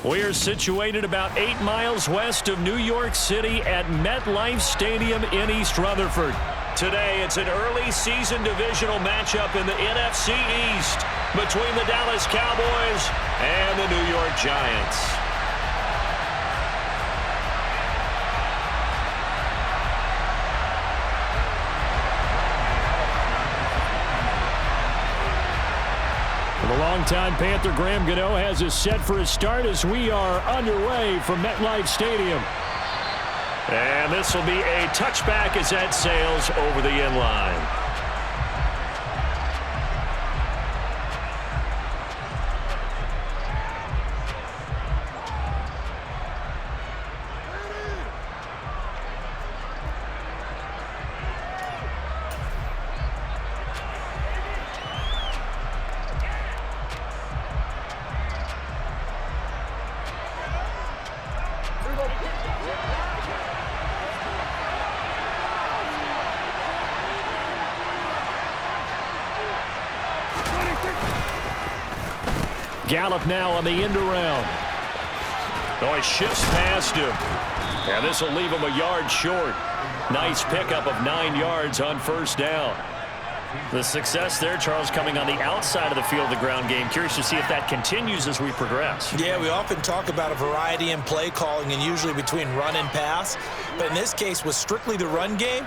We are situated about 8 miles west of New York City at MetLife Stadium in East Rutherford. Today, it's an early season divisional matchup in the NFC East between the Dallas Cowboys and the New York Giants. The longtime Panther Graham Gano has us set for a start as we are underway from MetLife Stadium. And this will be a touchback as that sails over the end line. Gallup now on the end around. Oh, he shifts past him. And this will leave him a yard short. Nice pickup of 9 yards on first down. The success there, Charles, coming on the outside of the field of the ground game. Curious to see if that continues as we progress. Yeah, we often talk about a variety in play calling and usually between run and pass. But in this case, with strictly the run game,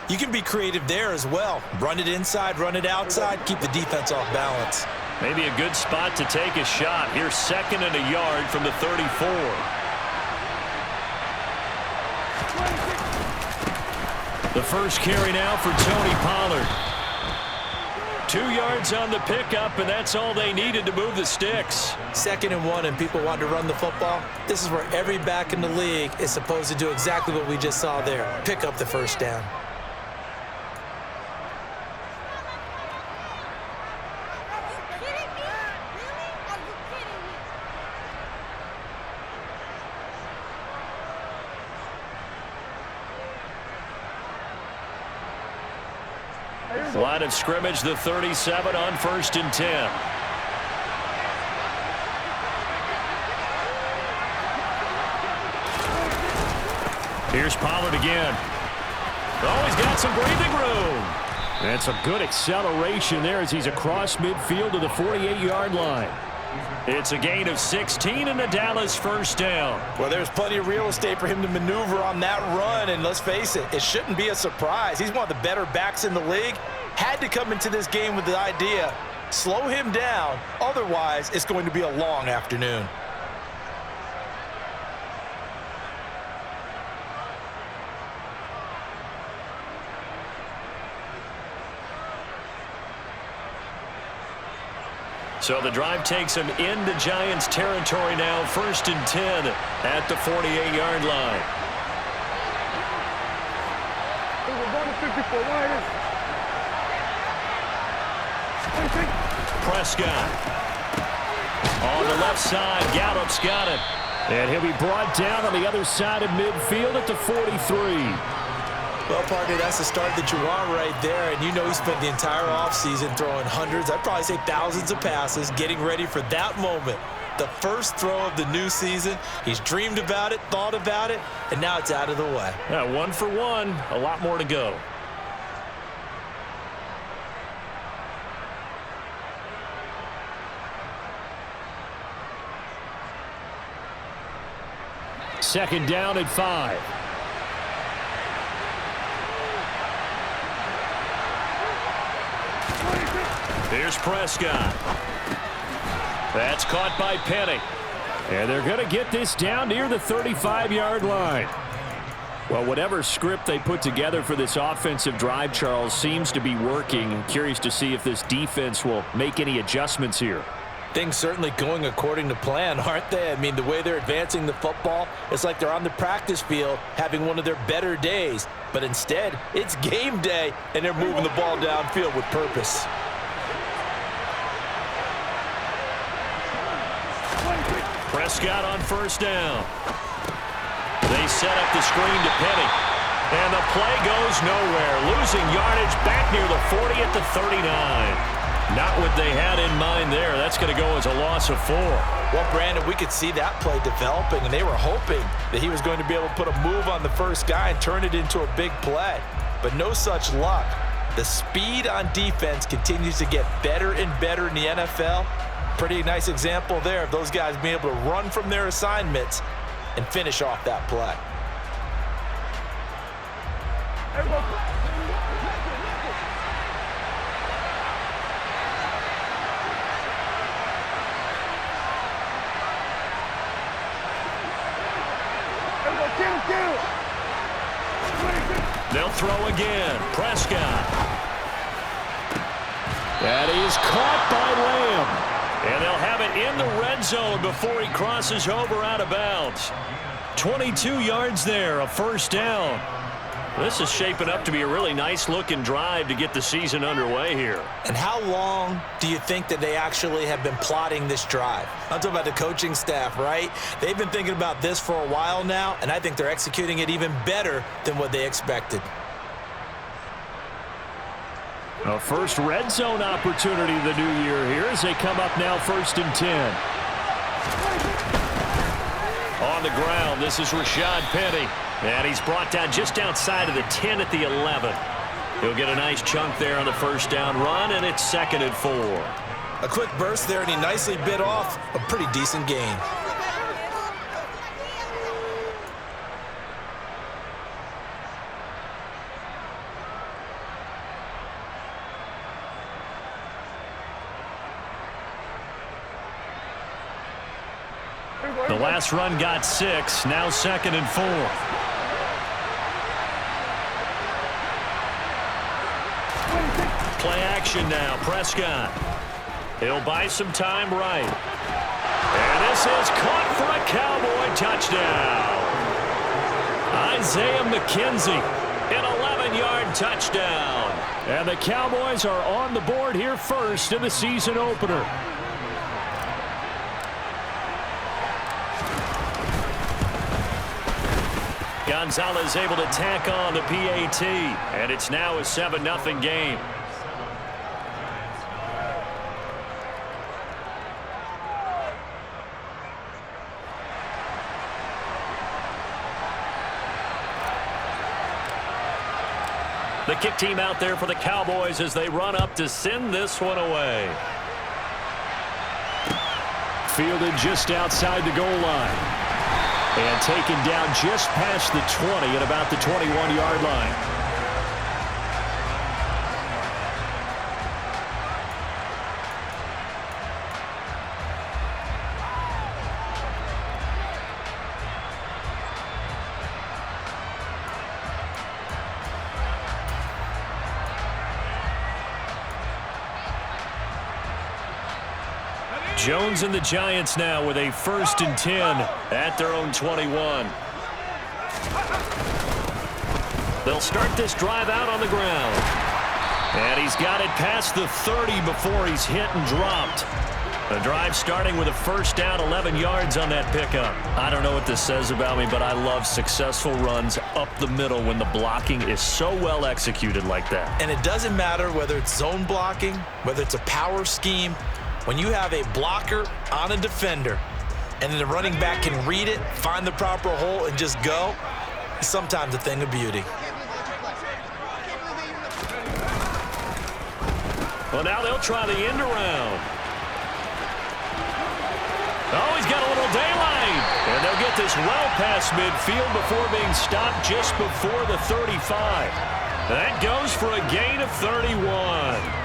you can be creative there as well. Run it inside, run it outside, keep the defense off balance. Maybe a good spot to take a shot. Here's 2nd and a yard from the 34. The first carry now for Tony Pollard. 2 yards on the pickup, and that's all they needed to move the sticks. 2nd and 1, and people want to run the football. This is where every back in the league is supposed to do exactly what we just saw there. Pick up the first down. Line of scrimmage, the 37 on 1st and 10. Here's Pollard again. Oh, he's got some breathing room. And some good acceleration there as he's across midfield to the 48-yard line. It's a gain of 16 and a Dallas first down. Well, there's plenty of real estate for him to maneuver on that run, and let's face it, it shouldn't be a surprise. He's one of the better backs in the league. Had to come into this game with the idea, slow him down, otherwise it's going to be a long afternoon. So the drive takes him into Giants territory now, 1st and 10 at the 48-yard line. Prescott. On the left side, Gallup's got it. And he'll be brought down on the other side of midfield at the 43. Well, partner, that's the start that you want right there. And you know he spent the entire offseason throwing hundreds, I'd probably say thousands of passes, getting ready for that moment. The first throw of the new season. He's dreamed about it, thought about it, and now it's out of the way. Yeah, 1 for 1, a lot more to go. Second down at 5. Here's Prescott. That's caught by Penny. And they're going to get this down near the 35-yard line. Well, whatever script they put together for this offensive drive, Charles, seems to be working. I'm curious to see if this defense will make any adjustments here. Things certainly going according to plan, aren't they? I mean, the way they're advancing the football, it's like they're on the practice field having one of their better days. But instead, it's game day, and they're moving the ball downfield with purpose. Prescott on first down. They set up the screen to Penny. And the play goes nowhere. Losing yardage back near the 40 at the 39. Not what they had in mind there. That's going to go as a loss of 4. Well, Brandon, we could see that play developing, and they were hoping that he was going to be able to put a move on the first guy and turn it into a big play. But no such luck. The speed on defense continues to get better and better in the NFL. Pretty nice example there of those guys being able to run from their assignments and finish off that play. They'll throw again. Prescott. That is caught by Lamb. And they'll have it in the red zone before he crosses over out of bounds. 22 yards there, a first down. This is shaping up to be a really nice-looking drive to get the season underway here. And how long do you think that they actually have been plotting this drive? I'm talking about the coaching staff, right? They've been thinking about this for a while now, and I think they're executing it even better than what they expected. A first red zone opportunity of the new year here as they come up now 1st and 10. On the ground, this is Rashad Penny. And he's brought down just outside of the 10 at the 11. He'll get a nice chunk there on the first down run, and it's 2nd and 4. A quick burst there, and he nicely bit off a pretty decent gain. The last run got 6, now 2nd and 4. Play action now, Prescott. He'll buy some time right. And this is caught for a Cowboy touchdown. Isaiah McKenzie, an 11-yard touchdown. And the Cowboys are on the board here first in the season opener. Gonzalez able to tack on the PAT, and it's now a 7-0 game. The kick team out there for the Cowboys as they run up to send this one away. Fielded just outside the goal line. And taken down just past the 20 at about the 21-yard line. Jones and the Giants now with a 1st and 10 at their own 21. They'll start this drive out on the ground. And he's got it past the 30 before he's hit and dropped. The drive starting with a first down, 11 yards on that pickup. I don't know what this says about me, but I love successful runs up the middle when the blocking is so well executed like that. And it doesn't matter whether it's zone blocking, whether it's a power scheme. When you have a blocker on a defender and then the running back can read it, find the proper hole, and just go, it's sometimes a thing of beauty. Well, now they'll try the end around. Oh, he's got a little daylight. And they'll get this well past midfield before being stopped just before the 35. That goes for a gain of 31.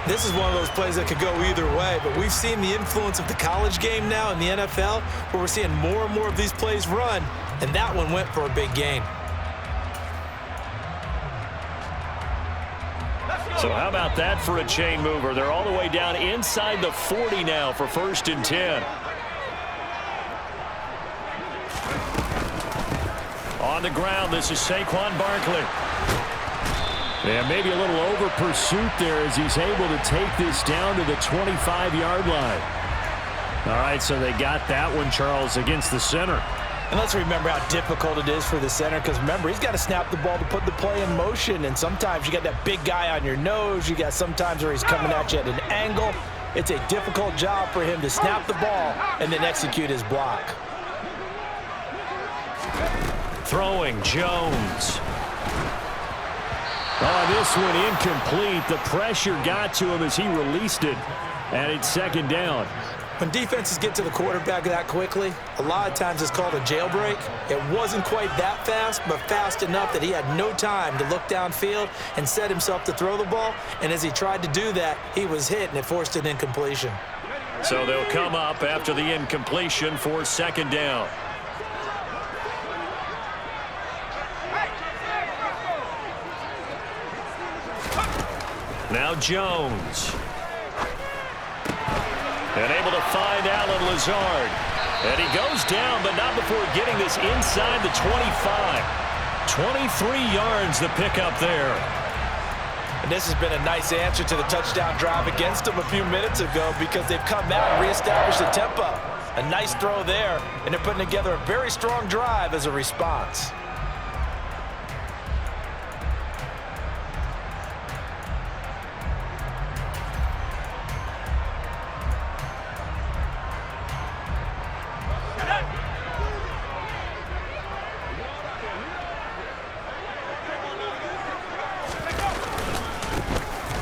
This is one of those plays that could go either way, but we've seen the influence of the college game now in the NFL, where we're seeing more and more of these plays run, and that one went for a big gain. So how about that for a chain mover? They're all the way down inside the 40 now for 1st and 10. On the ground, this is Saquon Barkley. Yeah, maybe a little over pursuit there as he's able to take this down to the 25-yard line. All right, so they got that one, Charles, against the center. And let's remember how difficult it is for the center, because remember, he's got to snap the ball to put the play in motion, and sometimes you got that big guy on your nose. You got sometimes where he's coming at you at an angle. It's a difficult job for him to snap the ball and then execute his block. Throwing Jones. Oh, this one incomplete. The pressure got to him as he released it, and it's second down. When defenses get to the quarterback that quickly, a lot of times it's called a jailbreak. It wasn't quite that fast, but fast enough that he had no time to look downfield and set himself to throw the ball. And as he tried to do that, he was hit, and it forced an incompletion. So they'll come up after the incompletion for second down. Now Jones. And able to find Alan Lazard. And he goes down, but not before getting this inside the 25. 23 yards the pickup there. And this has been a nice answer to the touchdown drive against them a few minutes ago, because they've come out and reestablished the tempo. A nice throw there, and they're putting together a very strong drive as a response.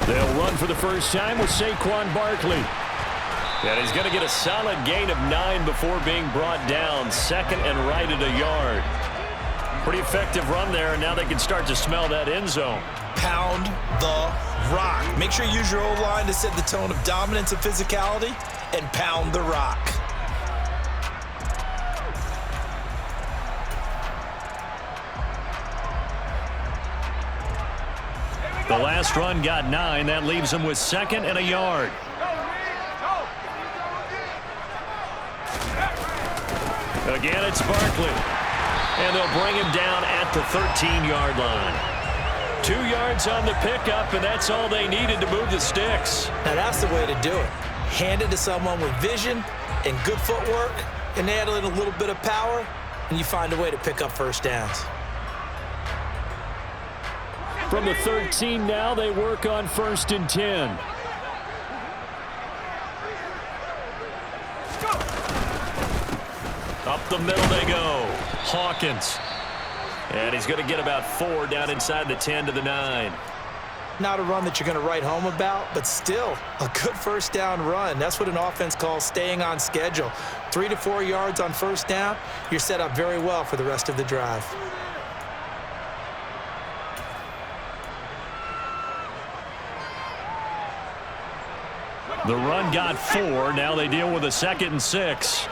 They'll run for the first time with Saquon Barkley. And he's going to get a solid gain of 9 before being brought down. Second and right at a yard. Pretty effective run there, and now they can start to smell that end zone. Pound the rock. Make sure you use your O-line to set the tone of dominance and physicality, and pound the rock. The last run got 9. That leaves them with second and a yard. Again, it's Barkley. And they'll bring him down at the 13-yard line. 2 yards on the pickup, and that's all they needed to move the sticks. Now that's the way to do it. Hand it to someone with vision and good footwork, and add in a little bit of power, and you find a way to pick up first downs. From the 13 now, they work on 1st and 10. Up the middle they go. Hawkins. And he's going to get about 4 down inside the 10 to the 9. Not a run that you're going to write home about, but still a good first down run. That's what an offense calls staying on schedule. 3 to 4 yards on first down, you're set up very well for the rest of the drive. The run got 4. Now they deal with a 2nd and 6.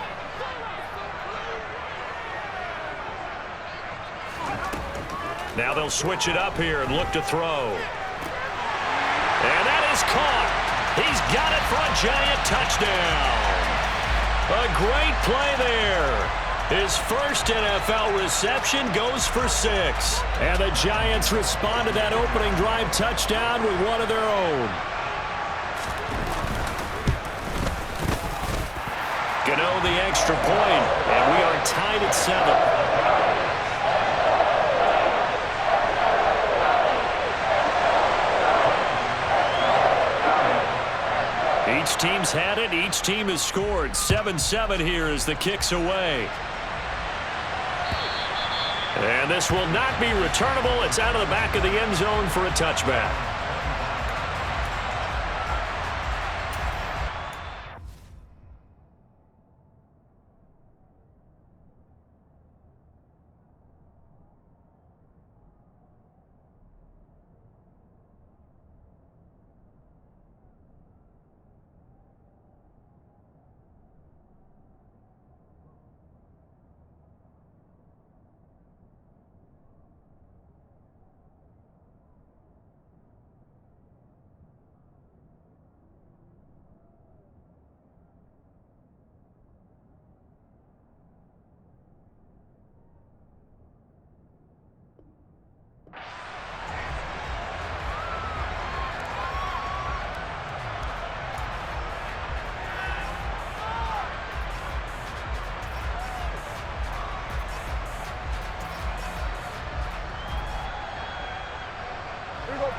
Now they'll switch it up here and look to throw. And that is caught. He's got it for a giant touchdown. A great play there. His first NFL reception goes for 6. And the Giants respond to that opening drive touchdown with one of their own. Gano the extra point, and we are tied at 7. Each team's had it. Each team has scored. 7-7 here as the kick's away. And this will not be returnable. It's out of the back of the end zone for a touchback.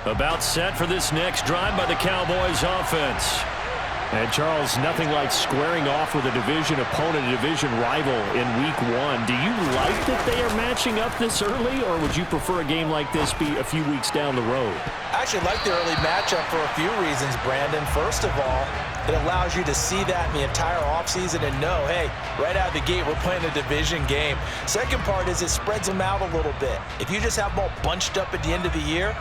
About set for this next drive by the Cowboys offense. And, Charles, nothing like squaring off with a division opponent, a division rival in Week 1. Do you like that they are matching up this early, or would you prefer a game like this be a few weeks down the road? I actually like the early matchup for a few reasons, Brandon. First of all, it allows you to see that in the entire offseason and know, hey, right out of the gate, we're playing a division game. Second part is it spreads them out a little bit. If you just have them all bunched up at the end of the year,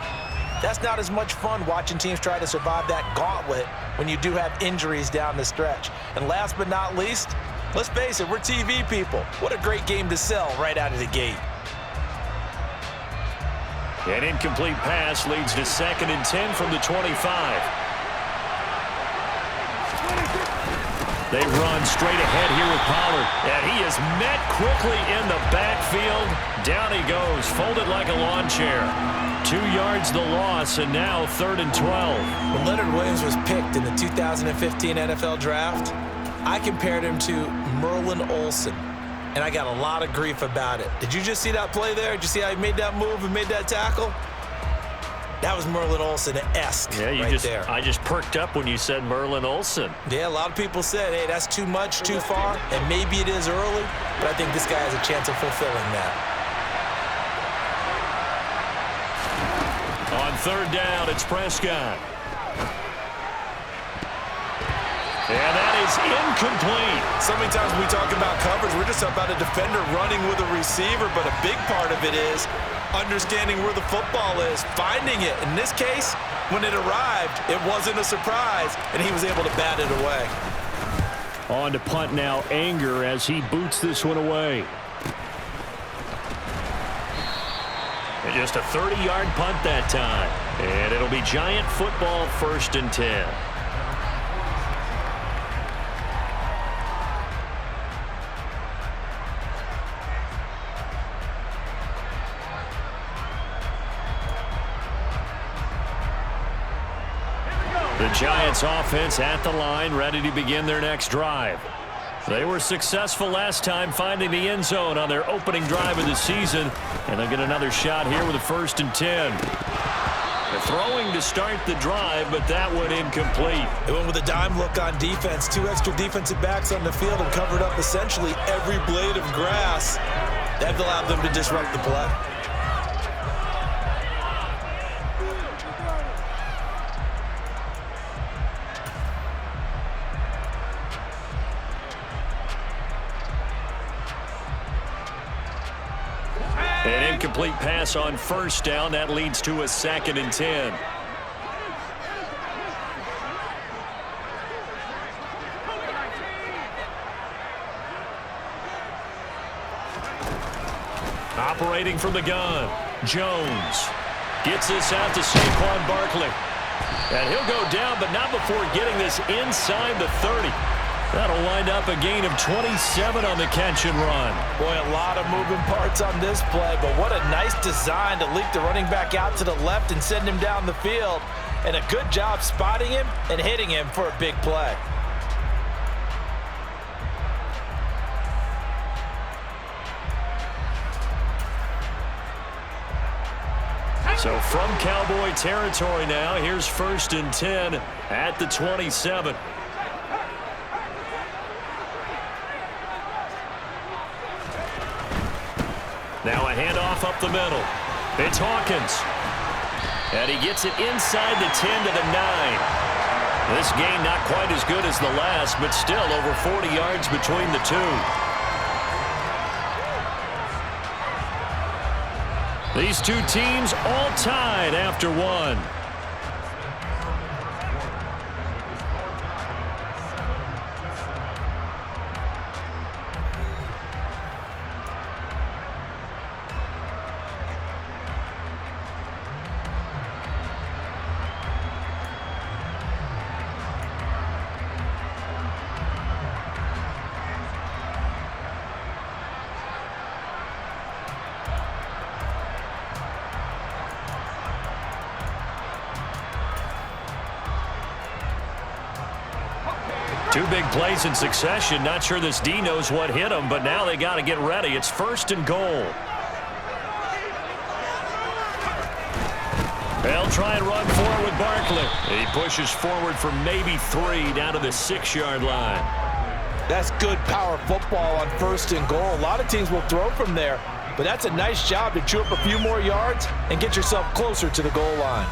that's not as much fun watching teams try to survive that gauntlet when you do have injuries down the stretch. And last but not least, let's face it, we're TV people. What a great game to sell right out of the gate. An incomplete pass leads to 2nd and 10 from the 25. They run straight ahead here with Pollard. And he is met quickly in the backfield. Down he goes, folded like a lawn chair. 2 yards the loss, and now 3rd and 12. When Leonard Williams was picked in the 2015 NFL Draft, I compared him to Merlin Olsen, and I got a lot of grief about it. Did you just see that play there? Did you see how he made that move and made that tackle? That was Merlin Olsen-esque there. I just perked up when you said Merlin Olsen. Yeah, a lot of people said, hey, that's too much, too far, and maybe it is early, but I think this guy has a chance of fulfilling that. On 3rd down, it's Prescott. And that is incomplete. So many times when we talk about coverage, we're just about a defender running with a receiver, but a big part of it is understanding where the football is, finding it. In this case, when it arrived, it wasn't a surprise, and he was able to bat it away. On to punt now, Anger, as he boots this one away. And just a 30-yard punt that time. And it'll be Giant football, 1st and 10. The Giants offense at the line, ready to begin their next drive. They were successful last time finding the end zone on their opening drive of the season, and they'll get another shot here with a 1st and 10. They're throwing to start the drive, but that one incomplete. They went with a dime look on defense. 2 extra defensive backs on the field and covered up essentially every blade of grass. That allowed them to disrupt the play. An incomplete pass on 1st down. That leads to a 2nd and 10. Operating from the gun, Jones gets this out to Saquon Barkley. And he'll go down, but not before getting this inside the 30. That'll wind up a gain of 27 on the catch and run. Boy, a lot of moving parts on this play, but what a nice design to leak the running back out to the left and send him down the field. And a good job spotting him and hitting him for a big play. So from Cowboy territory now, here's 1st and 10 at the 27. Now a handoff up the middle. It's Hawkins. And he gets it inside the 10 to the 9. This game not quite as good as the last, but still over 40 yards between the two. These two teams all tied after one. Two big plays in succession. Not sure this D knows what hit him, but now they got to get ready. It's 1st and goal. They'll try and run for it with Barkley. He pushes forward for maybe 3 down to the 6-yard line. That's good power football on 1st and goal. A lot of teams will throw from there, but that's a nice job to chew up a few more yards and get yourself closer to the goal line.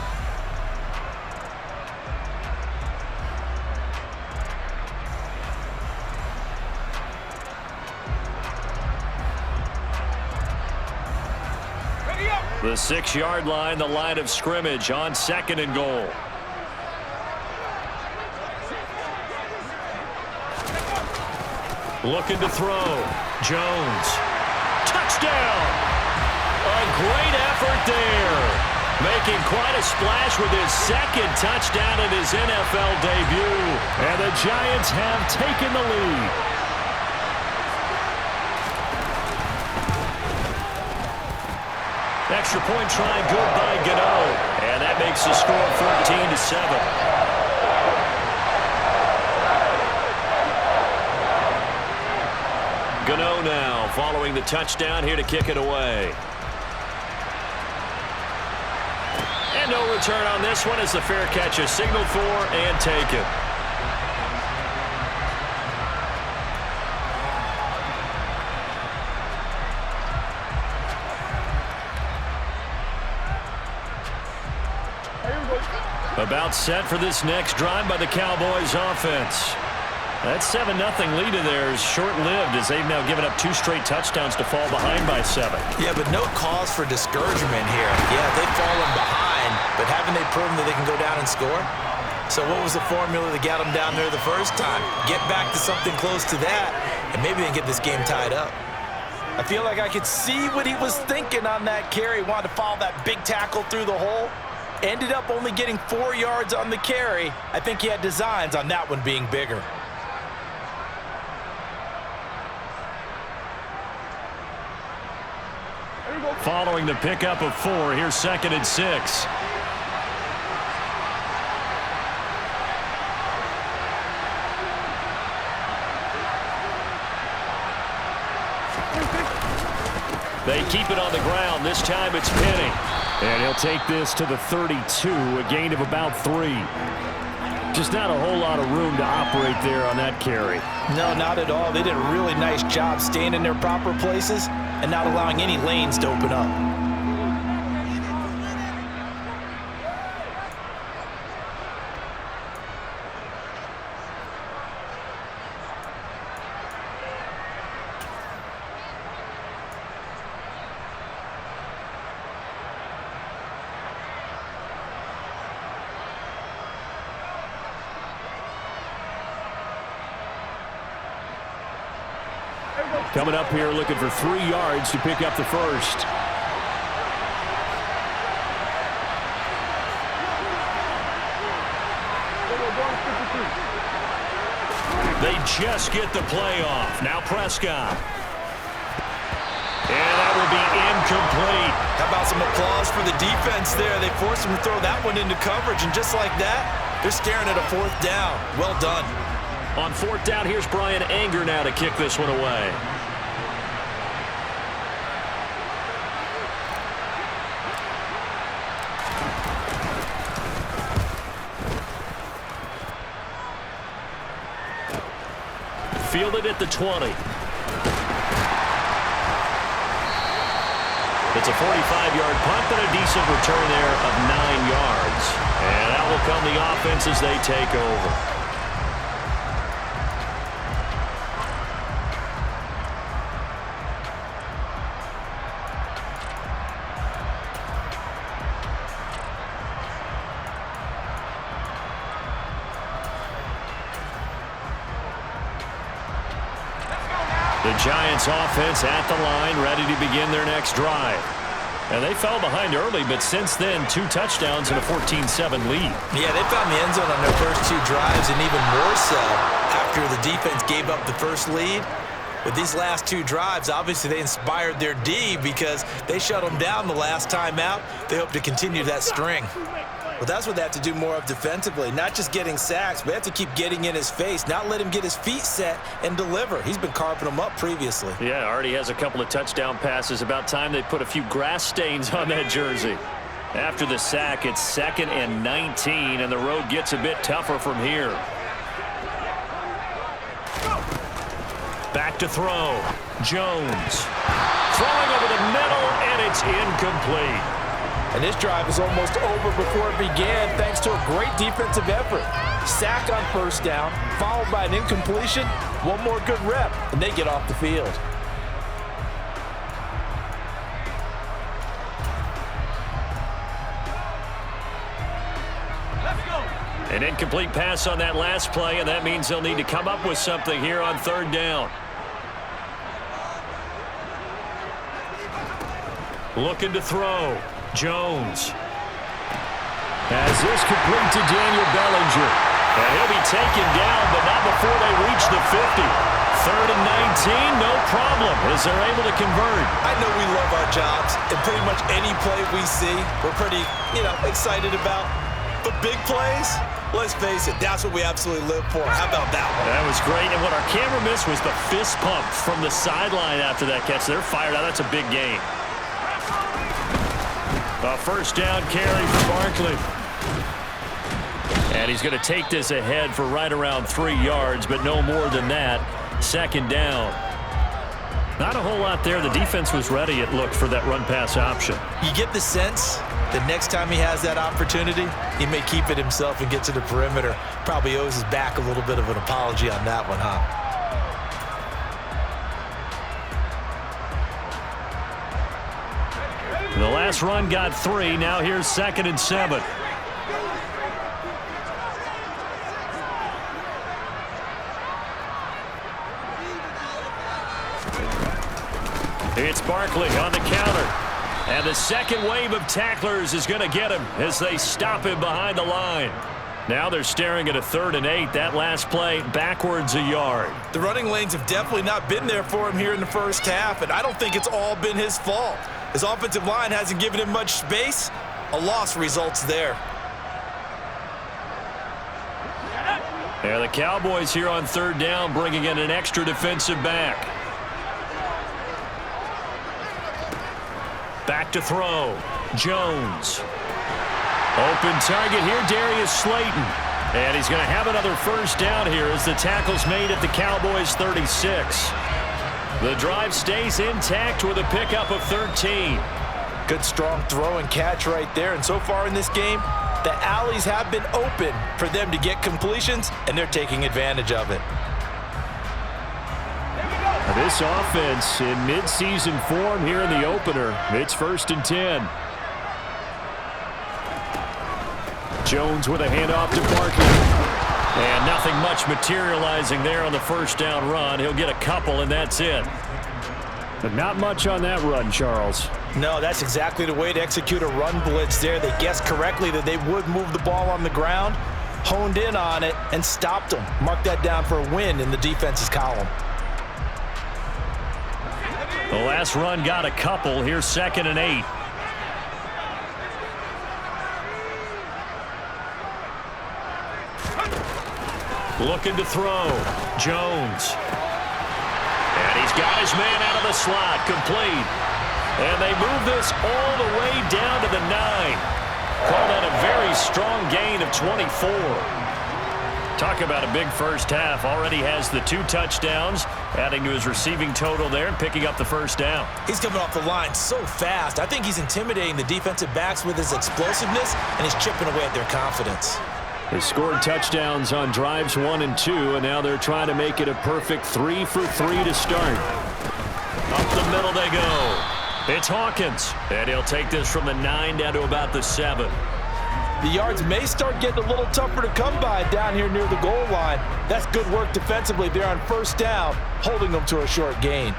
The 6-yard line, the line of scrimmage on 2nd and goal. Looking to throw. Jones. Touchdown! A great effort there. Making quite a splash with his 2nd touchdown in his NFL debut. And the Giants have taken the lead. Extra point try good by Gano. And that makes the score 14-7. Gano now following the touchdown here to kick it away. And no return on this one as the fair catch is signaled for and taken. About set for this next drive by the Cowboys offense. That 7-0 lead of theirs short-lived as they've now given up 2 straight touchdowns to fall behind by 7. Yeah, but no cause for discouragement here. Yeah, they've fallen behind, but haven't they proven that they can go down and score? So what was the formula that got them down there the first time? Get back to something close to that, and maybe they can get this game tied up. I feel like I could see what he was thinking on that carry. Wanted to follow that big tackle through the hole. Ended up only getting 4 yards on the carry. I think he had designs on that one being bigger. Following the pickup of 4, here's 2nd and 6. They keep it on the ground. This time it's Penny. And he'll take this to the 32, a gain of about 3. Just not a whole lot of room to operate there on that carry. No, not at all. They did a really nice job staying in their proper places and not allowing any lanes to open up. Coming up here looking for 3 yards to pick up the first. They just get the play off. Now Prescott. And that will be incomplete. How about some applause for the defense there? They forced him to throw that one into coverage, and just like that, they're staring at a 4th down. Well done. On 4th down, here's Brian Anger now to kick this one away. Fielded at the 20. It's a 45-yard punt, but a decent return there of 9 yards. And out will come the offense as they take over. The Giants offense at the line, ready to begin their next drive. And they fell behind early, but since then, 2 touchdowns and a 14-7 lead. Yeah, they found the end zone on their first 2 drives, and even more so after the defense gave up the first lead. With these last 2 drives, obviously they inspired their D because they shut them down the last time out. They hope to continue that string. Well, that's what they have to do more of defensively, not just getting sacks, but they have to keep getting in his face, not let him get his feet set and deliver. He's been carving them up previously. Yeah, already has a couple of touchdown passes. About time they put a few grass stains on that jersey. After the sack, it's 2nd and 19, and the road gets a bit tougher from here. Back to throw. Jones. Throwing over the middle, and it's incomplete. And this drive is almost over before it began thanks to a great defensive effort. Sack on first down, followed by an incompletion. One more good rep, and they get off the field. An incomplete pass on that last play, and that means they'll need to come up with something here on 3rd down. Looking to throw. Jones. As this complete to Daniel Bellinger. And he'll be taken down, but not before they reach the 50. 3rd and 19, no problem, as they're able to convert. I know we love our jobs, and pretty much any play we see, we're pretty, excited about. But big plays, let's face it, that's what we absolutely live for. How about that one? That was great, and what our camera missed was the fist pump from the sideline after that catch. They're fired out. That's a big gain. A 1st down carry for Barkley. And he's going to take this ahead for right around 3 yards, but no more than that. 2nd down. Not a whole lot there. The defense was ready, it looked, for that run-pass option. You get the sense that next time he has that opportunity, he may keep it himself and get to the perimeter. Probably owes his back a little bit of an apology on that one, huh? The last run got 3. Now here's 2nd and 7. It's Barkley on the counter. And the second wave of tacklers is going to get him as they stop him behind the line. Now they're staring at a 3rd and 8. That last play backwards a yard. The running lanes have definitely not been there for him here in the first half, and I don't think it's all been his fault. His offensive line hasn't given him much space. A loss results there. Yeah, the Cowboys here on 3rd down bringing in an extra defensive back. Back to throw. Jones. Open target here, Darius Slayton. And he's going to have another 1st down here as the tackle's made at the Cowboys' 36. The drive stays intact with a pickup of 13. Good strong throw and catch right there. And so far in this game, the alleys have been open for them to get completions, and they're taking advantage of it. This offense in midseason form here in the opener. It's 1st and 10. Jones with a handoff to Barkley. And nothing much materializing there on the 1st down run. He'll get a couple, and that's it. But not much on that run, Charles. No, that's exactly the way to execute a run blitz there. They guessed correctly that they would move the ball on the ground, honed in on it, and stopped them. Mark that down for a win in the defense's column. The last run got a couple. Here's 2nd and 8. Looking to throw. Jones. And he's got his man out of the slot. Complete. And they move this all the way down to the 9. Call that a very strong gain of 24. Talk about a big first half. Already has the 2 touchdowns, adding to his receiving total there and picking up the 1st down. He's coming off the line so fast. I think he's intimidating the defensive backs with his explosiveness, and he's chipping away at their confidence. They scored touchdowns on drives 1 and 2, and now they're trying to make it a perfect 3 for 3 to start. Up the middle they go. It's Hawkins, and he'll take this from the 9 down to about the 7. The yards may start getting a little tougher to come by down here near the goal line. That's good work defensively there on 1st down, holding them to a short gain.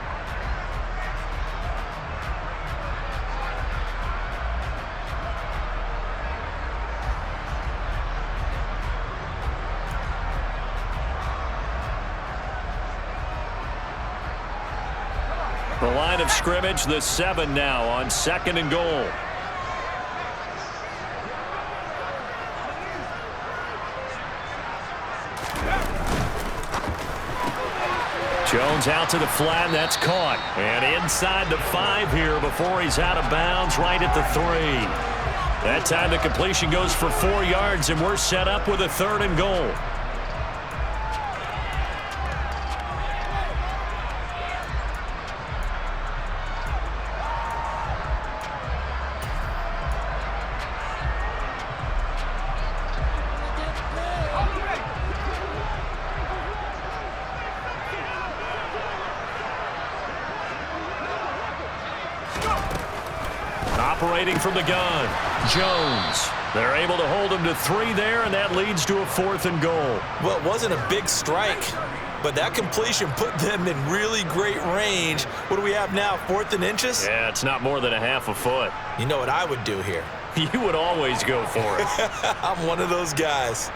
The line of scrimmage, the 7 now on 2nd and goal. Jones out to the flat, that's caught. And inside the 5 here before he's out of bounds right at the 3. That time the completion goes for 4 yards, and we're set up with a 3rd and goal. Operating from the gun, Jones. They're able to hold him to 3 there, and that leads to a 4th and goal. Well, it wasn't a big strike, but that completion put them in really great range. What do we have now, 4th and inches? Yeah, it's not more than a half a foot. You know what I would do here? You would always go for it. I'm one of those guys.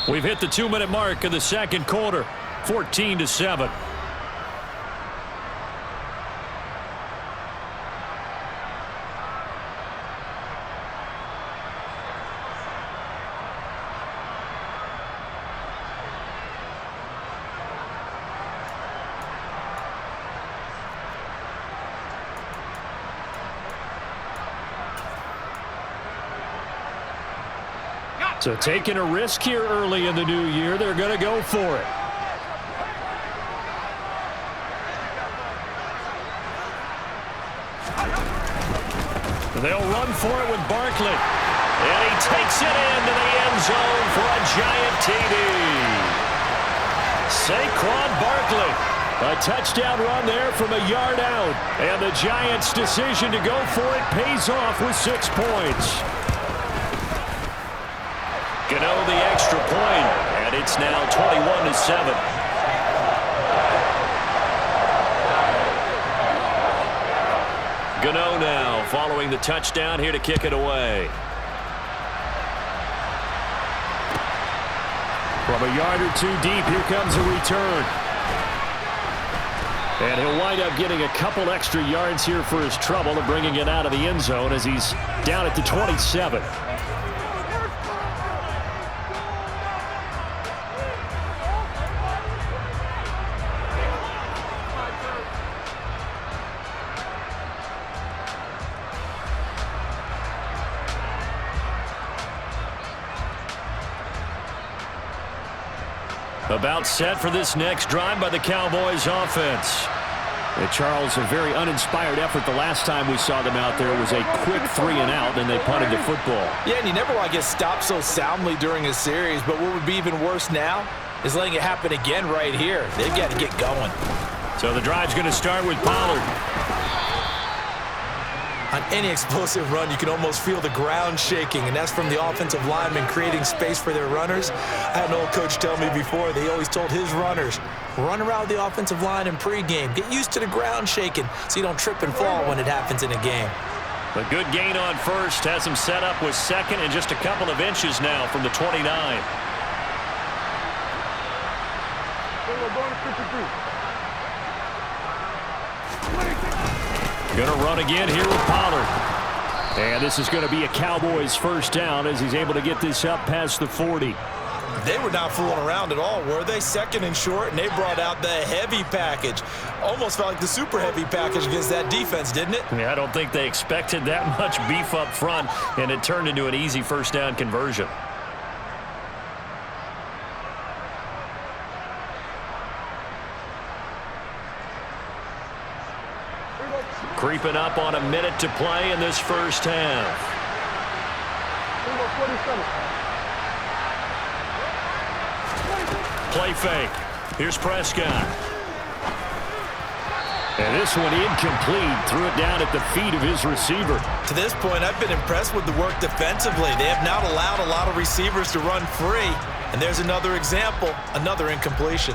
We've hit the 2-minute mark of the 2nd quarter, 14-7. So taking a risk here early in the new year, they're going to go for it. They'll run for it with Barkley. And he takes it into the end zone for a giant TD. Saquon Barkley, a touchdown run there from a yard out. And the Giants' decision to go for it pays off with 6 points. Gano the extra point, and it's now 21-7. Gano now following the touchdown here to kick it away. From a yard or 2 deep, here comes a return. And he'll wind up getting a couple extra yards here for his trouble and bringing it out of the end zone as he's down at the 27. About set for this next drive by the Cowboys offense. And Charles, a very uninspired effort the last time we saw them out there. It was a quick 3 and out, and they punted the football. Yeah, and you never want to get stopped so soundly during a series, but what would be even worse now is letting it happen again right here. They've got to get going. So the drive's going to start with Pollard. On any explosive run, you can almost feel the ground shaking, and that's from the offensive linemen creating space for their runners. I had an old coach tell me before, they always told his runners, run around the offensive line in pregame. Get used to the ground shaking so you don't trip and fall when it happens in a game. A good gain on first has him set up with 2nd and just a couple of inches now from the 29. Going to run again here with Pollard. And this is going to be a Cowboys first down as he's able to get this up past the 40. They were not fooling around at all, were they? 2nd and short, and they brought out the heavy package. Almost felt like the super heavy package against that defense, didn't it? Yeah, I don't think they expected that much beef up front, and it turned into an easy first down conversion. Creeping up on a minute to play in this first half. Play fake. Here's Prescott. And this one incomplete. Threw it down at the feet of his receiver. To this point, I've been impressed with the work defensively. They have not allowed a lot of receivers to run free. And there's another example, another incompletion.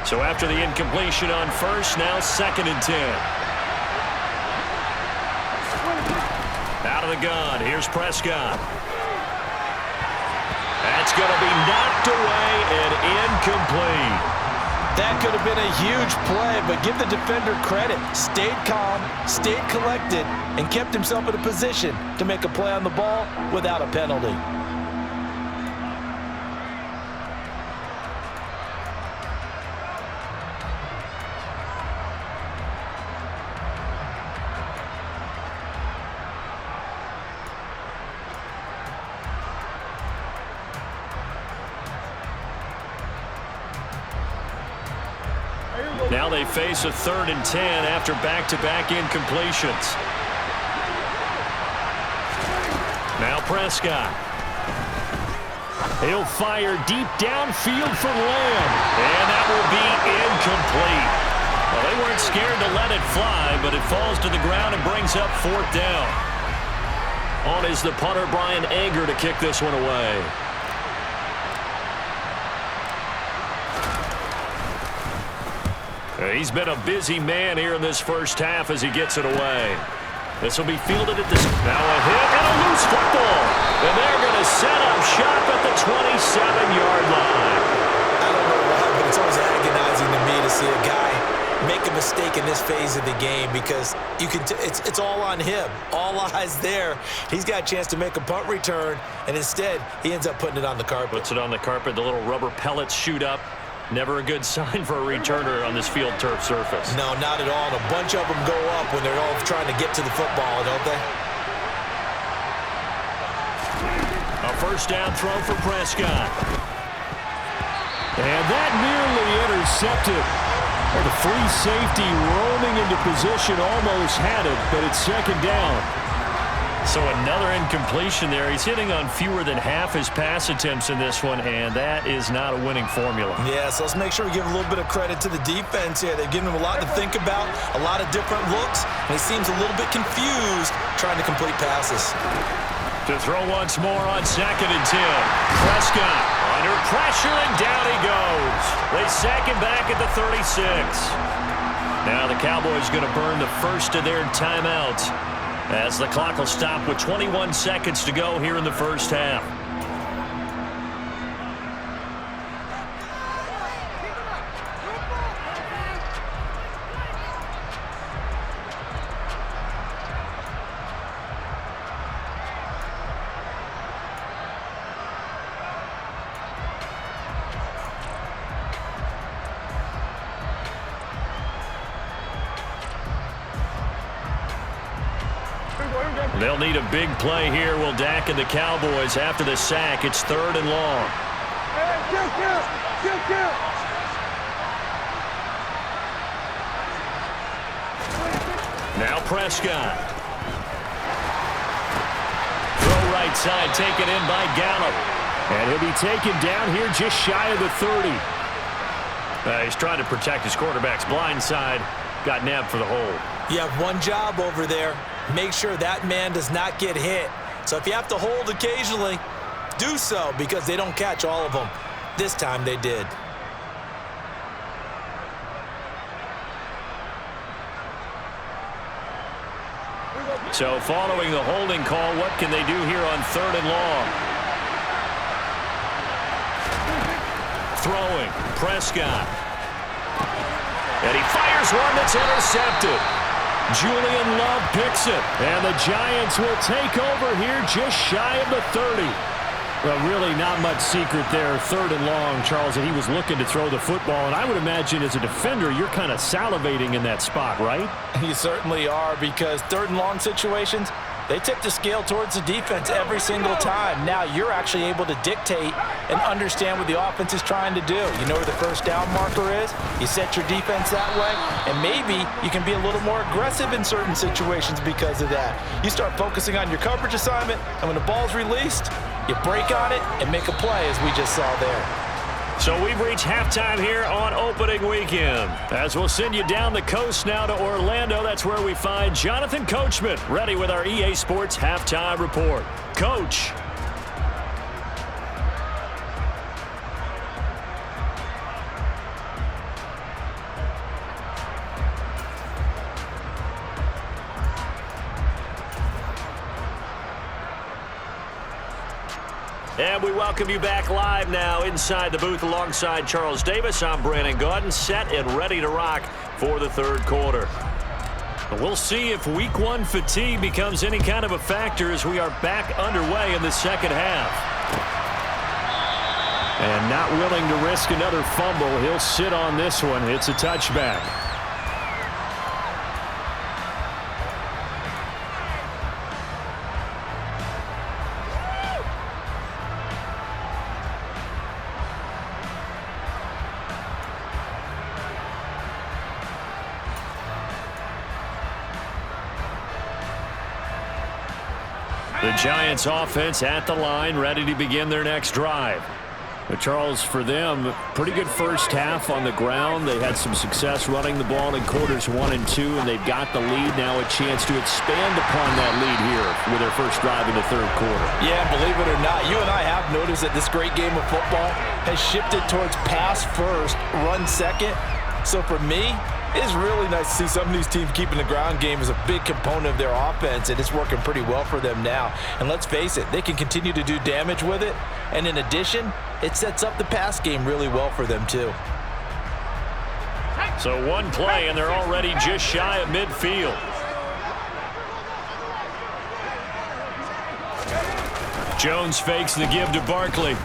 So after the incompletion on first, now 2nd and 10. Out of the gun, here's Prescott. That's It's going to be knocked away and incomplete. That could have been a huge play, but give the defender credit. Stayed calm, stayed collected, and kept himself in a position to make a play on the ball without a penalty. Now they face a 3rd and 10 after back-to-back incompletions. Now Prescott. He'll fire deep downfield for Lamb. And that will be incomplete. Well, they weren't scared to let it fly, but it falls to the ground and brings up 4th down. On is the punter, Brian Anger, to kick this one away. He's been a busy man here in this first half as he gets it away. This will be fielded at this. Now a hit and a loose football. And they're going to set up shop at the 27-yard line. I don't know why, but it's always agonizing to me to see a guy make a mistake in this phase of the game because you can. It's all on him. All eyes there. He's got a chance to make a punt return, and instead he ends up putting it on the carpet. Puts it on the carpet. The little rubber pellets shoot up. Never a good sign for a returner on this field turf surface. No, not at all. And a bunch of them go up when they're all trying to get to the football, don't they? A first down throw for Prescott. And that nearly intercepted. Well, the free safety roaming into position almost had it, but it's 2nd down. So another incompletion there. He's hitting on fewer than half his pass attempts in this one, and that is not a winning formula. Yeah, so let's make sure we give a little bit of credit to the defense here. They've given him a lot to think about, a lot of different looks, and he seems a little bit confused trying to complete passes. To throw once more on 2nd and 10. Prescott under pressure, and down he goes. They sack him back at the 36. Now the Cowboys going to burn the first of their timeouts, as the clock will stop with 21 seconds to go here in the first half. They'll need a big play here, will Dak and the Cowboys. After the sack, it's 3rd and long. Now Prescott. Throw right side, taken in by Gallup. And he'll be taken down here just shy of the 30. He's trying to protect his quarterback's blind side. Got nabbed for the hold. You have one job over there. Make sure that man does not get hit. So if you have to hold occasionally, do so, because they don't catch all of them. This time they did. So following the holding call, what can they do here on 3rd and long? Throwing, Prescott. And he fires one that's intercepted. Julian Love picks it, and the Giants will take over here just shy of the 30. Well, really not much secret there. 3rd and long, Charles, and he was looking to throw the football. And I would imagine as a defender, you're kind of salivating in that spot, right? You certainly are, because 3rd and long situations, they tip the scale towards the defense every single time. Now you're actually able to dictate and understand what the offense is trying to do. You know where the first down marker is. You set your defense that way, and maybe you can be a little more aggressive in certain situations because of that. You start focusing on your coverage assignment, and when the ball's released, you break on it and make a play, as we just saw there. So we've reached halftime here on opening weekend. As we'll send you down the coast now to Orlando, that's where we find Jonathan Coachman ready with our EA Sports Halftime Report. Coach. And we welcome you back live now inside the booth alongside Charles Davis. I'm Brandon Gaudin, set and ready to rock for the third quarter. We'll see if week one fatigue becomes any kind of a factor as we are back underway in the second half. And not willing to risk another fumble, he'll sit on this one. It's a touchback. The Giants offense at the line, ready to begin their next drive. But Charles, for them, pretty good first half on the ground. They had some success running the ball in quarters 1 and 2, and they've got the lead. Now a chance to expand upon that lead here with their first drive in the third quarter. Yeah, believe it or not, you and I have noticed that this great game of football has shifted towards pass first, run second. So for me, it's really nice to see some of these teams keeping the ground game as a big component of their offense, and it's working pretty well for them now. And let's face it, they can continue to do damage with it. And in addition, it sets up the pass game really well for them too. So one play, and they're already just shy of midfield. Jones fakes the give to Barkley.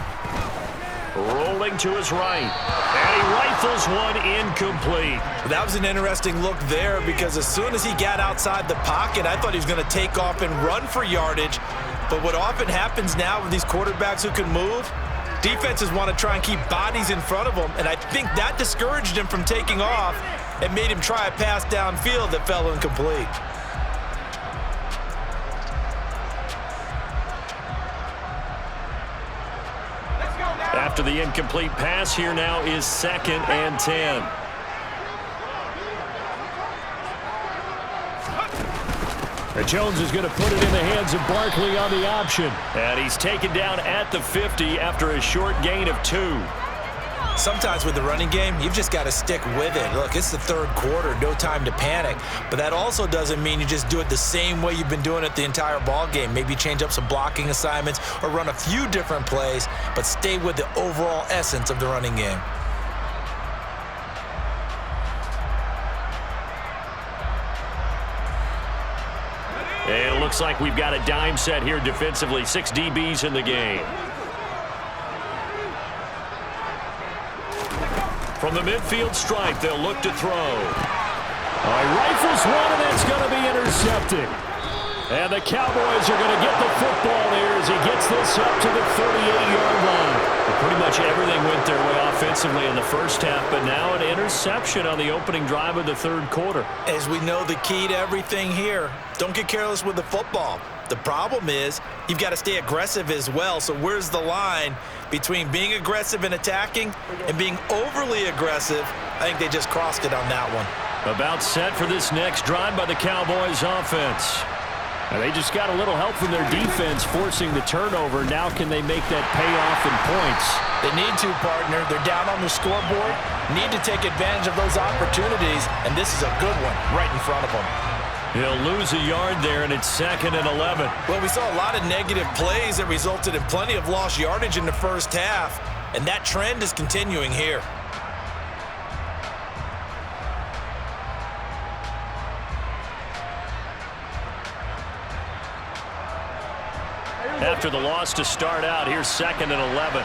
Rolling to his right. And he rifles one incomplete. That was an interesting look there because as soon as he got outside the pocket, I thought he was going to take off and run for yardage. But what often happens now with these quarterbacks who can move, defenses want to try and keep bodies in front of them, and I think that discouraged him from taking off and made him try a pass downfield that fell incomplete. After the incomplete pass, here now is 2nd and 10. Jones is going to put it in the hands of Barkley on the option. And he's taken down at the 50 after a short gain of 2. Sometimes with the running game, you've just got to stick with it. Look, it's the third quarter, no time to panic. But that also doesn't mean you just do it the same way you've been doing it the entire ball game. Maybe change up some blocking assignments or run a few different plays, but stay with the overall essence of the running game. And it looks like we've got a dime set here defensively. 6 DBs in the game. From the midfield stripe, they'll look to throw. He rifles one, and it's going to be intercepted. And the Cowboys are going to get the football here as he gets this up to the 38-yard line. Pretty much everything went their way offensively in the first half, but now an interception on the opening drive of the third quarter. As we know, the key to everything here, don't get careless with the football. The problem is you've got to stay aggressive as well. So where's the line between being aggressive and attacking and being overly aggressive? I think they just crossed it on that one. About set for this next drive by the Cowboys offense. And they just got a little help from their defense forcing the turnover. Now can they make that payoff in points? They need to, partner. They're down on the scoreboard. Need to take advantage of those opportunities, and this is a good one right in front of them. He'll lose a yard there, and it's 2nd and 11. Well, we saw a lot of negative plays that resulted in plenty of lost yardage in the first half, and that trend is continuing here. After the loss to start out, here's 2nd and 11.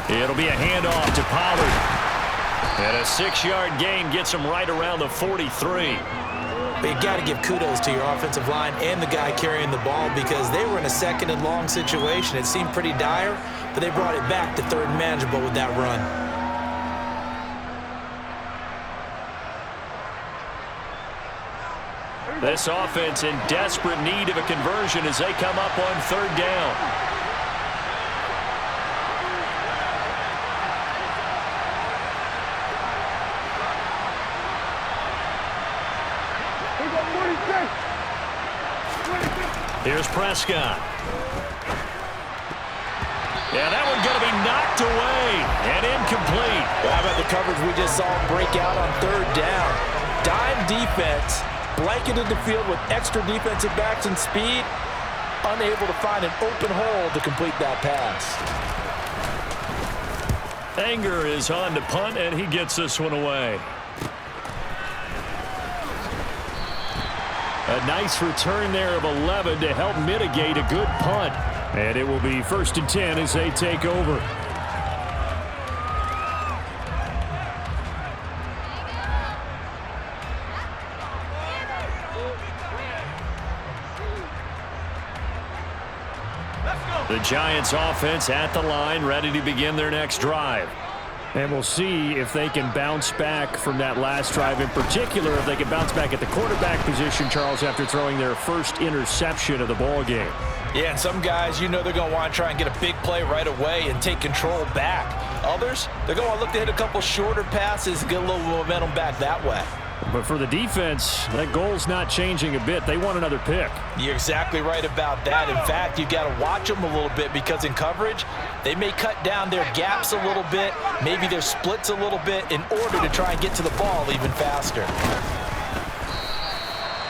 It'll be a handoff to Pollard. And a 6-yard gain gets him right around the 43. But you got to give kudos to your offensive line and the guy carrying the ball because they were in a 2nd and long situation. It seemed pretty dire, but they brought it back to 3rd and manageable with that run. This offense in desperate need of a conversion as they come up on 3rd down. Here's Prescott. Yeah, that one's going to be knocked away and incomplete. Well, how about the coverage we just saw break out on 3rd down? Dime defense, blanketed the field with extra defensive backs and speed, unable to find an open hole to complete that pass. Anger is on to punt, and he gets this one away. A nice return there of 11 to help mitigate a good punt. And it will be 1st and 10 as they take over. The Giants offense at the line, ready to begin their next drive. And we'll see if they can bounce back from that last drive, in particular if they can bounce back at the quarterback position, Charles, after throwing their first interception of the ball game. Yeah, and some guys, you know they're going to want to try and get a big play right away and take control back. Others, they're going to want to look to hit a couple shorter passes and get a little momentum back that way. But for the defense, that goal's not changing a bit. They want another pick. You're exactly right about that. In fact, you've got to watch them a little bit because in coverage, they may cut down their gaps a little bit, maybe their splits a little bit in order to try and get to the ball even faster.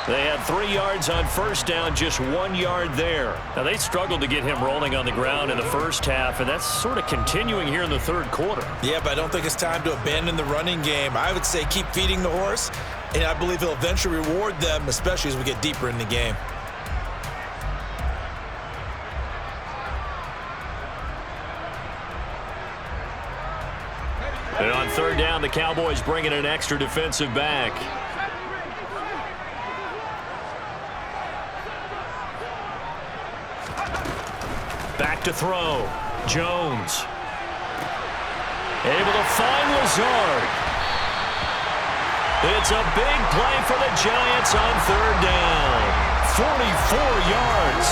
They had 3 yards on first down, just 1 yard there. Now, they struggled to get him rolling on the ground in the first half, and that's sort of continuing here in the third quarter. Yeah, but I don't think it's time to abandon the running game. I would say keep feeding the horse, and I believe he'll eventually reward them, especially as we get deeper in the game. And on third down, the Cowboys bring in an extra defensive back. Back to throw. Jones. Able to find Lazard. It's a big play for the Giants on third down. 44 yards.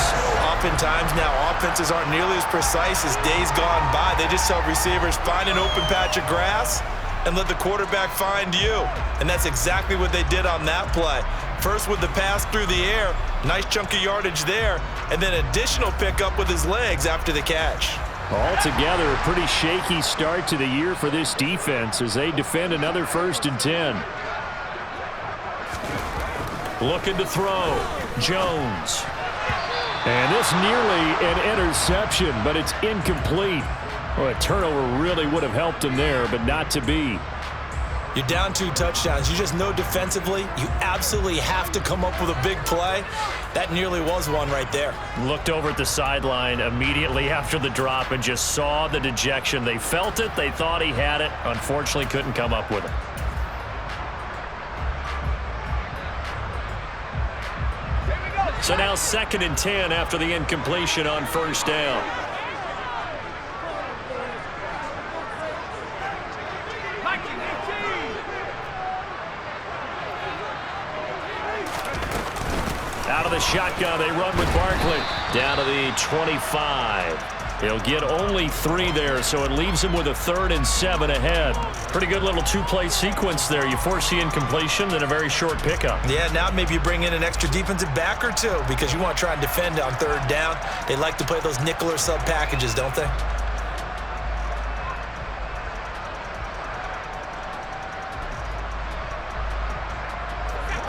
Oftentimes now, offenses aren't nearly as precise as days gone by. They just tell receivers, find an open patch of grass and let the quarterback find you. And that's exactly what they did on that play. First with the pass through the air, nice chunk of yardage there, and then additional pickup with his legs after the catch. Altogether, a pretty shaky start to the year for this defense as they defend another 1st and 10. Looking to throw. Jones. And this nearly an interception, but it's incomplete. Well, a turnover really would have helped him there, but not to be. You're down 2 touchdowns. You just know defensively you absolutely have to come up with a big play. That nearly was one right there. Looked over at the sideline immediately after the drop and just saw the dejection. They felt it. They thought he had it. Unfortunately, couldn't come up with it. So now 2nd and 10 after the incompletion on first down. Out of the shotgun, they run with Barkley. Down to the 25. He'll get only 3 there, so it leaves him with a 3rd and 7 ahead. Pretty good little 2-play sequence there. You force the incompletion, then a very short pickup. Yeah, now maybe you bring in an extra defensive back or 2 because you want to try and defend on third down. They like to play those nickel or sub packages, don't they?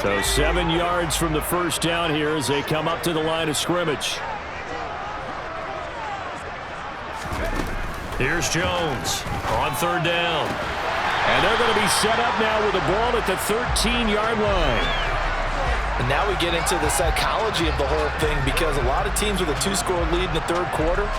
So 7 yards from the first down here as they come up to the line of scrimmage. Here's Jones on third down. And they're going to be set up now with the ball at the 13-yard line. And now we get into the psychology of the whole thing because a lot of teams with a 2-score lead in the third quarter,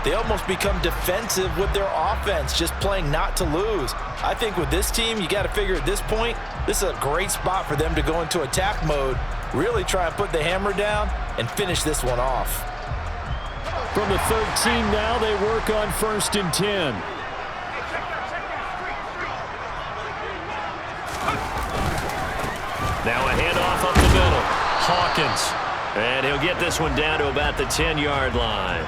they almost become defensive with their offense, just playing not to lose. I think with this team, you got to figure at this point, this is a great spot for them to go into attack mode, really try and put the hammer down and finish this one off. From the 13 now, they work on 1st and 10. Now a handoff up the middle. Hawkins. And he'll get this one down to about the 10-yard line.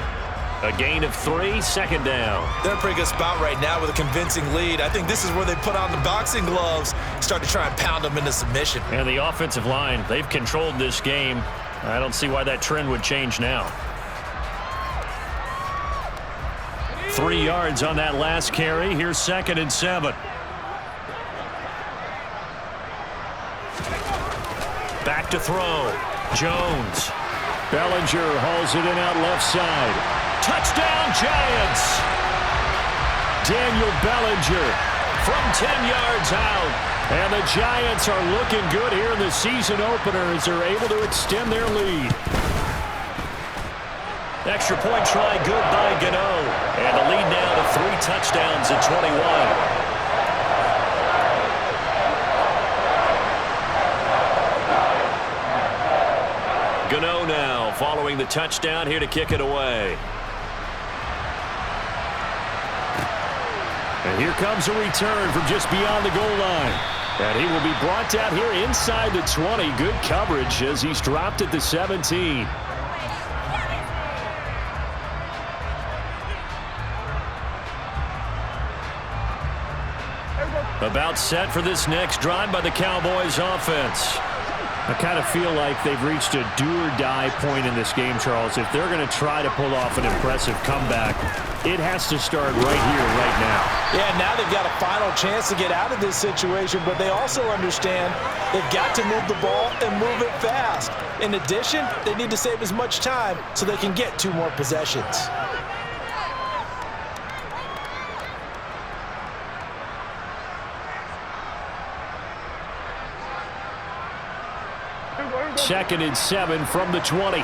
A gain of 3, 2nd down. They're in a pretty good spot right now with a convincing lead. I think this is where they put on the boxing gloves, start to try and pound them into submission. And the offensive line, they've controlled this game. I don't see why that trend would change now. 3 yards on that last carry. Here's 2nd and 7. Back to throw. Jones. Bellinger hauls it in out left side. Touchdown, Giants! Daniel Bellinger from 10 yards out. And the Giants are looking good here in the season opener as they're able to extend their lead. Extra point try good by Gano. And the lead now to 3 touchdowns at 21. Gano now following the touchdown here to kick it away. And here comes a return from just beyond the goal line. And he will be brought down here inside the 20. Good coverage as he's dropped at the 17. About set for this next drive by the Cowboys offense. I kind of feel like they've reached a do-or-die point in this game, Charles. If they're going to try to pull off an impressive comeback, it has to start right here, right now. Yeah, now they've got a final chance to get out of this situation, but they also understand they've got to move the ball and move it fast. In addition, they need to save as much time so they can get 2 more possessions. Second and 7 from the 20.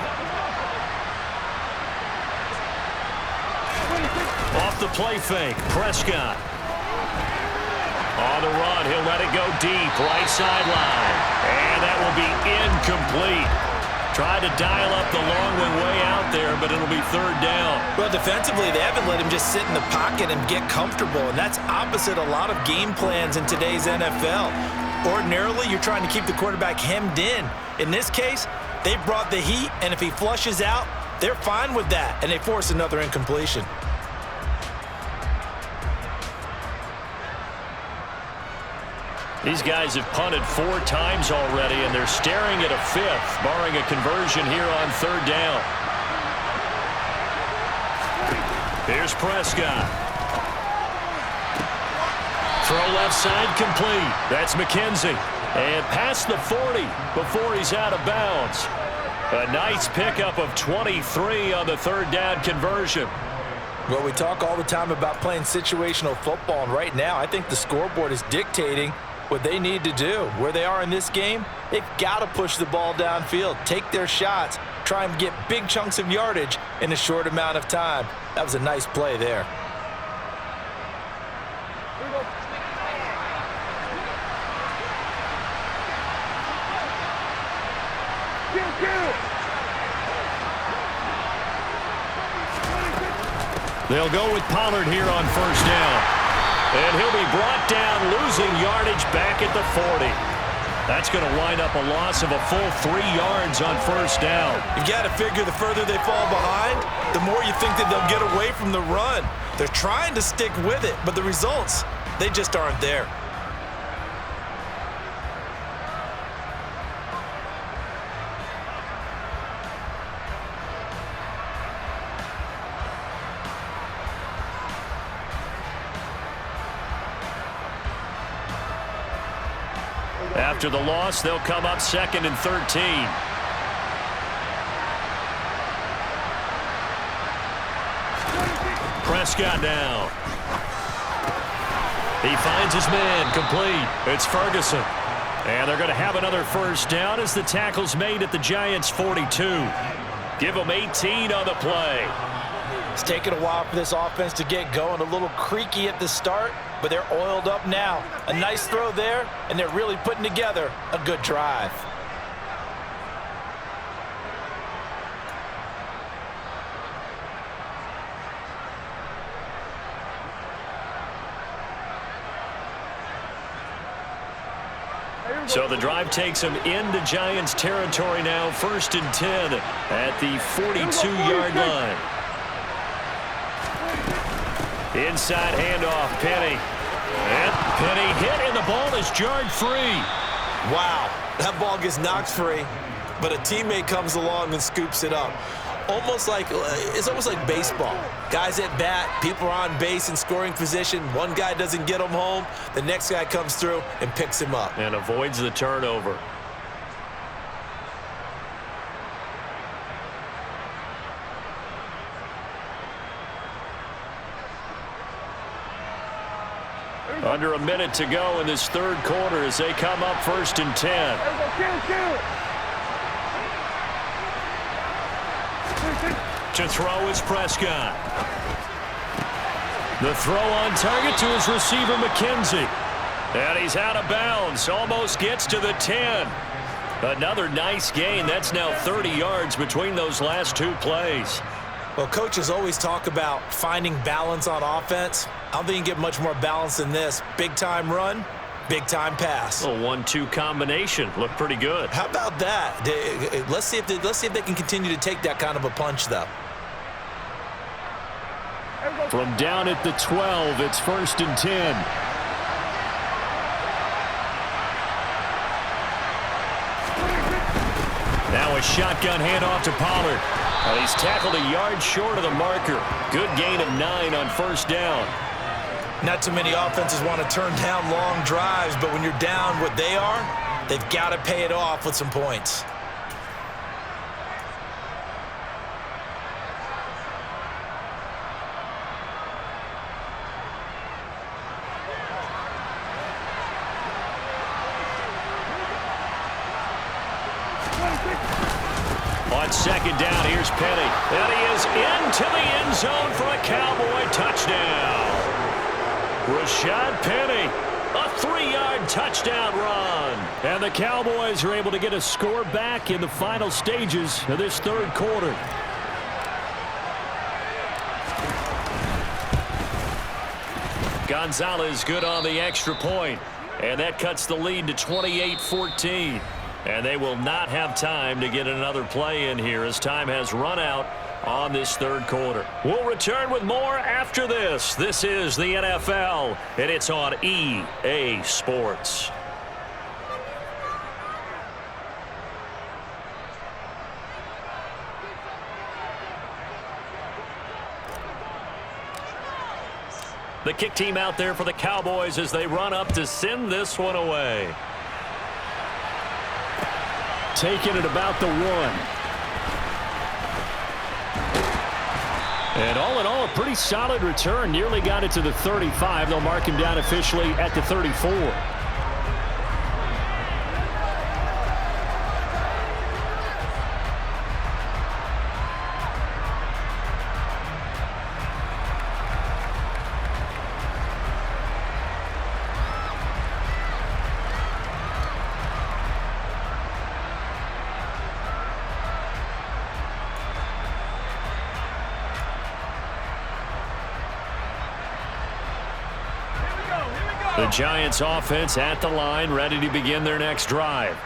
Off the play fake, Prescott. On the run, he'll let it go deep, right sideline. And that will be incomplete. Tried to dial up the long one way out there, but it'll be 3rd down. Well, defensively, they haven't let him just sit in the pocket and get comfortable, and that's opposite a lot of game plans in today's NFL. Ordinarily, you're trying to keep the quarterback hemmed in. In this case, they brought the heat, and if he flushes out, they're fine with that, and they force another incompletion. These guys have punted 4 times already, and they're staring at a 5th, barring a conversion here on 3rd down. Here's Prescott. Throw left side complete. That's McKenzie. And past the 40 before he's out of bounds. A nice pickup of 23 on the 3rd down conversion. Well, we talk all the time about playing situational football, and right now I think the scoreboard is dictating what they need to do. Where they are in this game, they've got to push the ball downfield, take their shots, try and get big chunks of yardage in a short amount of time. That was a nice play there. They'll go with Pollard here on 1st down. And he'll be brought down, losing yardage back at the 40. That's going to wind up a loss of a full 3 yards on 1st down. You've got to figure the further they fall behind, the more you think that they'll get away from the run. They're trying to stick with it, but the results, they just aren't there. After the loss, they'll come up 2nd and 13. Prescott down. He finds his man, complete. It's Ferguson. And they're going to have another 1st down as the tackle's made at the Giants' 42. Give them 18 on the play. It's taken a while for this offense to get going. A little creaky at the start, but they're oiled up now. A nice throw there, and they're really putting together a good drive. So the drive takes them into Giants territory now. 1st and 10 at the 42-yard line. Inside handoff, Penny. And Penny hit, and the ball is jarred free. Wow, that ball gets knocked free, but a teammate comes along and scoops it up. It's almost like baseball. Guys at bat, people are on base in scoring position. One guy doesn't get him home. The next guy comes through and picks him up. And avoids the turnover. under a minute to go in this third quarter as they come up 1st and 10. To throw is Prescott. The throw on target to his receiver, McKenzie. And he's out of bounds. Almost gets to the 10. Another nice gain. That's now 30 yards between those last two plays. Well, coaches always talk about finding balance on offense. I don't think you can get much more balance than this. Big-time run, big-time pass. A 1-2 combination. Looked pretty good. How about that? Let's see if they can continue to take that kind of a punch, though. From down at the 12, it's 1st and 10. Now a shotgun handoff to Pollard. He's tackled a yard short of the marker. Good gain of 9 on 1st down. Not too many offenses want to turn down long drives, but when you're down what they are, they've got to pay it off with some points. On 2nd down, here's Penny. And he is into the end zone for a Cowboy touchdown. Rashad Penny, a 3-yard touchdown run. And the Cowboys are able to get a score back in the final stages of this third quarter. Gonzalez good on the extra point. And that cuts the lead to 28-14. And they will not have time to get another play in here as time has run out on this third quarter. We'll return with more after this. This is the NFL, and it's on EA Sports. The kick team out there for the Cowboys as they run up to send this one away. Taking it about the 1. And all in all, a pretty solid return. Nearly got it to the 35. They'll mark him down officially at the 34. The Giants offense at the line, ready to begin their next drive.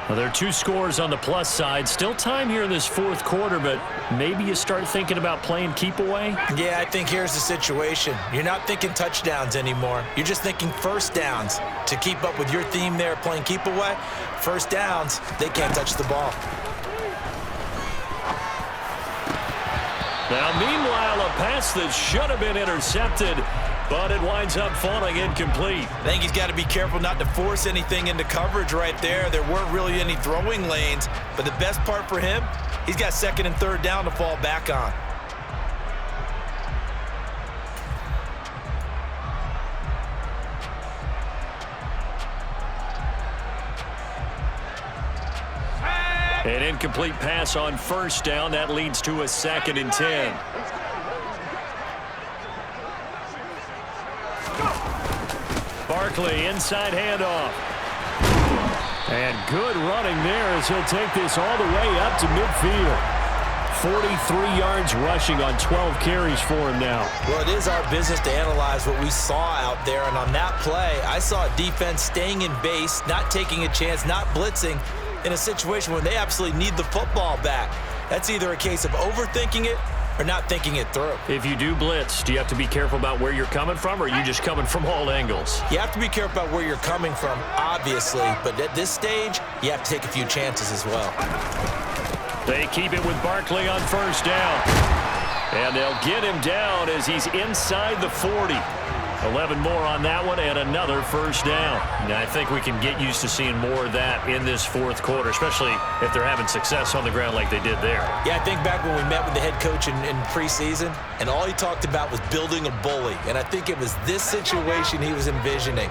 Well, there are 2 scores on the plus side. Still time here in this fourth quarter, but maybe you start thinking about playing keep away? Yeah, I think here's the situation. You're not thinking touchdowns anymore. You're just thinking first downs. To keep up with your theme there, playing keep away, first downs, they can't touch the ball. Now, meanwhile, a pass that should have been intercepted, but it winds up falling incomplete. I think he's got to be careful not to force anything into coverage right there. There weren't really any throwing lanes, but the best part for him, he's got 2nd and 3rd down to fall back on. An incomplete pass on 1st down. That leads to a 2nd and 10. Barkley, inside handoff. And good running there as he'll take this all the way up to midfield. 43 yards rushing on 12 carries for him now. Well, it is our business to analyze what we saw out there, and on that play, I saw a defense staying in base, not taking a chance, not blitzing in a situation when they absolutely need the football back. That's either a case of overthinking it or not thinking it through. If you do blitz, do you have to be careful about where you're coming from, or are you just coming from all angles? You have to be careful about where you're coming from, obviously, but at this stage, you have to take a few chances as well. They keep it with Barkley on 1st down. And they'll get him down as he's inside the 40. 11 more on that one and another first down. Now, I think we can get used to seeing more of that in this fourth quarter, especially if they're having success on the ground like they did there. Yeah, I think back when we met with the head coach in preseason, and all he talked about was building a bully. And I think it was this situation he was envisioning.